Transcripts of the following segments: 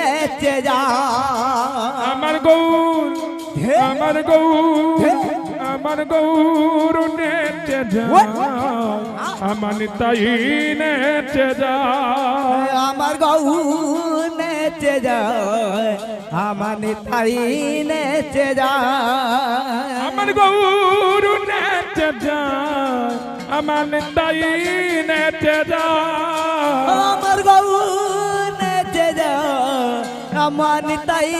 নেচে যায় আমার গৌর আমার গৌর আমার গৌর নেচে যায় আমার নিতাই নেচে যায় আমার গৌর নেচে যায় আমার নিতাই নেচে যায় আমার গৌর নেচে যায় আমার নিতাই নেচে যায় আমার গৌর নেচে যায় আমার নিতাই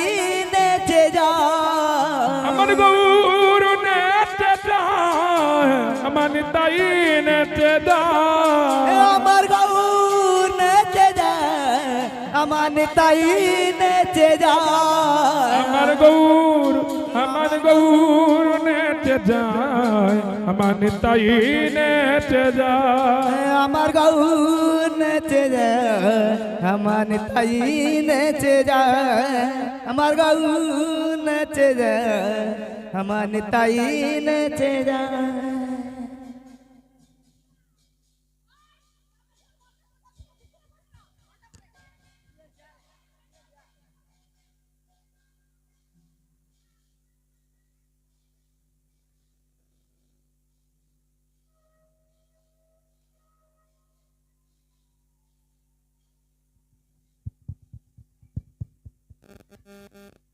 নেচে যায় আমার গৌর নেচে যায় আমার নিতাই নেচে যায় আমার গৌর নেচে যায় আমার নিতাই নেচে যায় আমার গৌর নেচে যায় আমার নিতাই নেচে যায় আমার গৌর নেচে যায় আমার নিতাই নেচে যায় আমার গৌর নেচে যায় আমার নিতাই নেচে যায় Mm-hmm.